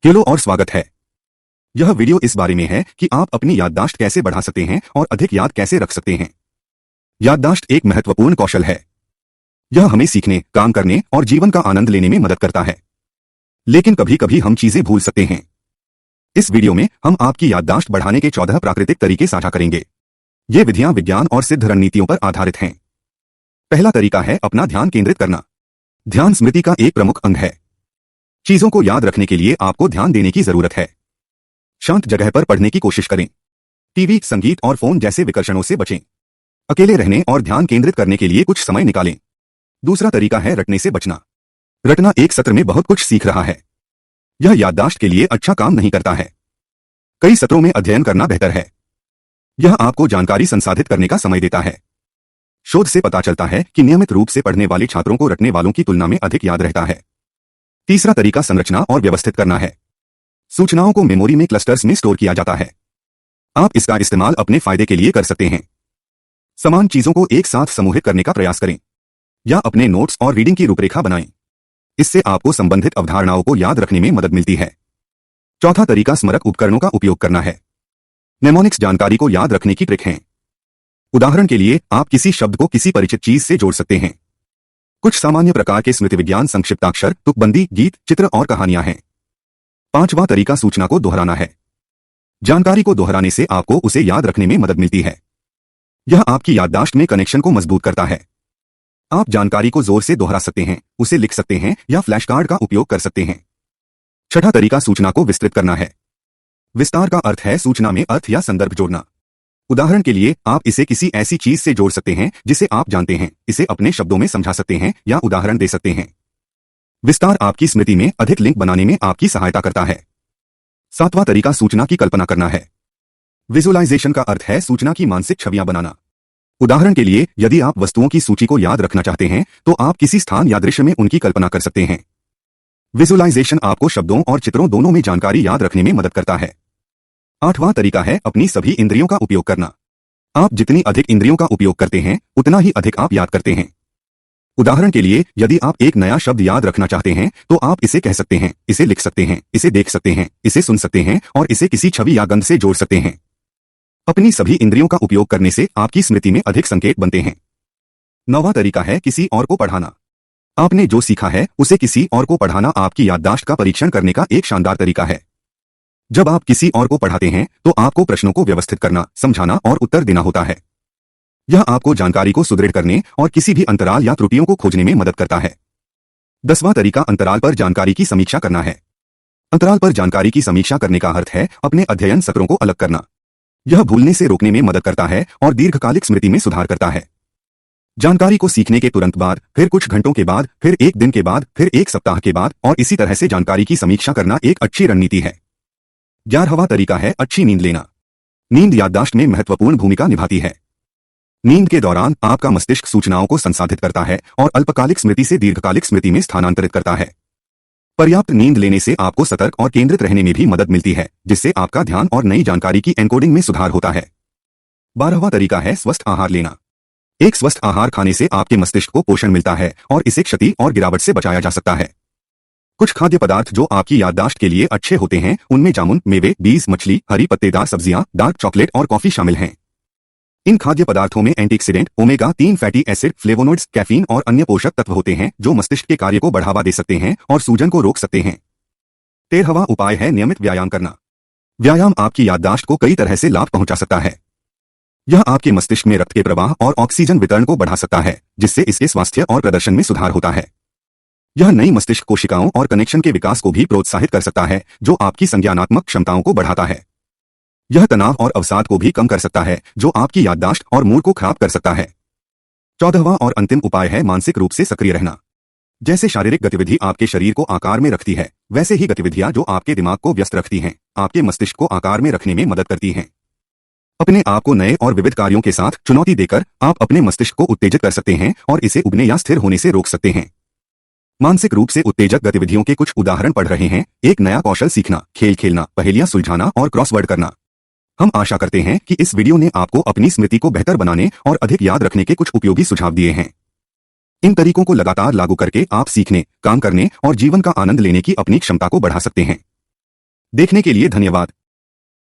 Hello और स्वागत है। यह वीडियो इस बारे में है कि आप अपनी याददाश्त कैसे बढ़ा सकते हैं और अधिक याद कैसे रख सकते हैं। याददाश्त एक महत्वपूर्ण कौशल है। यह हमें सीखने, काम करने और जीवन का आनंद लेने में मदद करता है। लेकिन कभी कभी हम चीजें भूल सकते हैं। इस वीडियो में हम आपकी याददाश्त बढ़ाने के 14 प्राकृतिक तरीके साझा करेंगे। ये विधियां विज्ञान और सिद्ध रणनीतियों पर आधारित हैं। पहला तरीका है अपना ध्यान केंद्रित करना। ध्यान स्मृति का एक प्रमुख अंग है। चीजों को याद रखने के लिए आपको ध्यान देने की जरूरत है। शांत जगह पर पढ़ने की कोशिश करें। टीवी, संगीत और फोन जैसे विकर्षणों से बचें। अकेले रहने और ध्यान केंद्रित करने के लिए कुछ समय निकालें। दूसरा तरीका है रटने से बचना। रटना एक सत्र में बहुत कुछ सीख रहा है। यह याददाश्त के लिए अच्छा काम नहीं करता है। कई सत्रों में अध्ययन करना बेहतर है। यह आपको जानकारी संसाधित करने का समय देता है। शोध से पता चलता है कि नियमित रूप से पढ़ने वाले छात्रों को रटने वालों की तुलना में अधिक याद रहता है। तीसरा तरीका संरचना और व्यवस्थित करना है। सूचनाओं को मेमोरी में क्लस्टर्स में स्टोर किया जाता है। आप इसका इस्तेमाल अपने फायदे के लिए कर सकते हैं। समान चीजों को एक साथ समूहित करने का प्रयास करें या अपने नोट्स और रीडिंग की रूपरेखा बनाएं। इससे आपको संबंधित अवधारणाओं को याद रखने में मदद मिलती है। चौथा तरीका स्मारक उपकरणों का उपयोग करना है। नेमोनिक्स जानकारी को याद रखने की ट्रिक है। उदाहरण के लिए आप किसी शब्द को किसी परिचित चीज से जोड़ सकते हैं। कुछ सामान्य प्रकार के स्मृति विज्ञान संक्षिप्ताक्षर, तुकबंदी, गीत, चित्र और कहानियां हैं। पांचवा तरीका सूचना को दोहराना है। जानकारी को दोहराने से आपको उसे याद रखने में मदद मिलती है। यह आपकी याददाश्त में कनेक्शन को मजबूत करता है। आप जानकारी को जोर से दोहरा सकते हैं, उसे लिख सकते हैं या फ्लैश कार्ड का उपयोग कर सकते हैं। छठा तरीका सूचना को विस्तृत करना है। विस्तार का अर्थ है सूचना में अर्थ या संदर्भ जोड़ना। उदाहरण के लिए आप इसे किसी ऐसी चीज से जोड़ सकते हैं जिसे आप जानते हैं, इसे अपने शब्दों में समझा सकते हैं या उदाहरण दे सकते हैं। विस्तार आपकी स्मृति में अधिक लिंक बनाने में आपकी सहायता करता है। सातवां तरीका सूचना की कल्पना करना है। विजुअलाइजेशन का अर्थ है सूचना की मानसिक छवियां बनाना। उदाहरण के लिए यदि आप वस्तुओं की सूची को याद रखना चाहते हैं तो आप किसी स्थान या दृश्य में उनकी कल्पना कर सकते हैं। विजुअलाइजेशन आपको शब्दों और चित्रों दोनों में जानकारी याद रखने में मदद करता है। आठवां तरीका है अपनी सभी इंद्रियों का उपयोग करना। आप जितनी अधिक इंद्रियों का उपयोग करते हैं उतना ही अधिक आप याद करते हैं। उदाहरण के लिए यदि आप एक नया शब्द याद रखना चाहते हैं तो आप इसे कह सकते हैं, इसे लिख सकते हैं, इसे देख सकते हैं, इसे सुन सकते हैं और इसे किसी छवि या गंध से जोड़ सकते हैं। अपनी सभी इंद्रियों का उपयोग करने से आपकी स्मृति में अधिक संकेत बनते हैं। नौवां तरीका है किसी और को पढ़ाना। आपने जो सीखा है उसे किसी और को पढ़ाना आपकी याददाश्त का परीक्षण करने का एक शानदार तरीका है। जब आप किसी और को पढ़ाते हैं तो आपको प्रश्नों को व्यवस्थित करना, समझाना और उत्तर देना होता है। यह आपको जानकारी को सुदृढ़ करने और किसी भी अंतराल या त्रुटियों को खोजने में मदद करता है। 10वां तरीका अंतराल पर जानकारी की समीक्षा करना है। अंतराल पर जानकारी की समीक्षा करने का अर्थ है अपने अध्ययन सत्रों को अलग करना। यह भूलने से रोकने में मदद करता है और दीर्घकालिक स्मृति में सुधार करता है। जानकारी को सीखने के तुरंत बाद, फिर कुछ घंटों के बाद, फिर एक दिन के बाद, फिर एक सप्ताह के बाद और इसी तरह से जानकारी की समीक्षा करना एक अच्छी रणनीति है। 11वां तरीका है अच्छी नींद लेना। नींद याददाश्त में महत्वपूर्ण भूमिका निभाती है। नींद के दौरान आपका मस्तिष्क सूचनाओं को संसाधित करता है और अल्पकालिक स्मृति से दीर्घकालिक स्मृति में स्थानांतरित करता है। पर्याप्त नींद लेने से आपको सतर्क और केंद्रित रहने में भी मदद मिलती है, जिससे आपका ध्यान और नई जानकारी की एन्कोडिंग में सुधार होता है। 12वां तरीका है स्वस्थ आहार लेना। एक स्वस्थ आहार खाने से आपके मस्तिष्क को पोषण मिलता है और इसे क्षति और गिरावट से बचाया जा सकता है। कुछ खाद्य पदार्थ जो आपकी याददाश्त के लिए अच्छे होते हैं उनमें जामुन, मेवे, बीज, मछली, हरी पत्तेदार सब्जियां, डार्क चॉकलेट और कॉफी शामिल हैं। इन खाद्य पदार्थों में antioxidant, omega-3 fatty acid, flavonoids, caffeine और अन्य पोषक तत्व होते हैं जो मस्तिष्क के कार्य को बढ़ावा दे सकते हैं और सूजन को रोक सकते हैं। 13वां उपाय है नियमित व्यायाम करना। व्यायाम आपकी याददाश्त को कई तरह से लाभ पहुंचा सकता है। यह आपके मस्तिष्क में रक्त के प्रवाह और ऑक्सीजन वितरण को बढ़ा सकता है, जिससे इसके स्वास्थ्य और प्रदर्शन में सुधार होता है। यह नई मस्तिष्क कोशिकाओं और कनेक्शन के विकास को भी प्रोत्साहित कर सकता है, जो आपकी संज्ञानात्मक क्षमताओं को बढ़ाता है। यह तनाव और अवसाद को भी कम कर सकता है, जो आपकी याददाश्त और मूड को खराब कर सकता है। 14वां और अंतिम उपाय है मानसिक रूप से सक्रिय रहना। जैसे शारीरिक गतिविधि आपके शरीर को आकार में रखती है, वैसे ही गतिविधियां जो आपके दिमाग को व्यस्त रखती हैं, आपके मस्तिष्क को आकार में रखने में मदद करती हैं। अपने आप को नए और विविध कार्यों के साथ चुनौती देकर आप अपने मस्तिष्क को उत्तेजित कर सकते हैं और इसे उगने या स्थिर होने से रोक सकते हैं। मानसिक रूप से उत्तेजक गतिविधियों के कुछ उदाहरण पढ़ रहे हैं। एक नया कौशल सीखना, खेल खेलना, पहेलियां सुलझाना और क्रॉसवर्ड करना। हम आशा करते हैं कि इस वीडियो ने आपको अपनी स्मृति को बेहतर बनाने और अधिक याद रखने के कुछ उपयोगी सुझाव दिए हैं। इन तरीकों को लगातार लागू करके आप सीखने, काम करने और जीवन का आनंद लेने की अपनी क्षमता को बढ़ा सकते हैं। देखने के लिए धन्यवाद।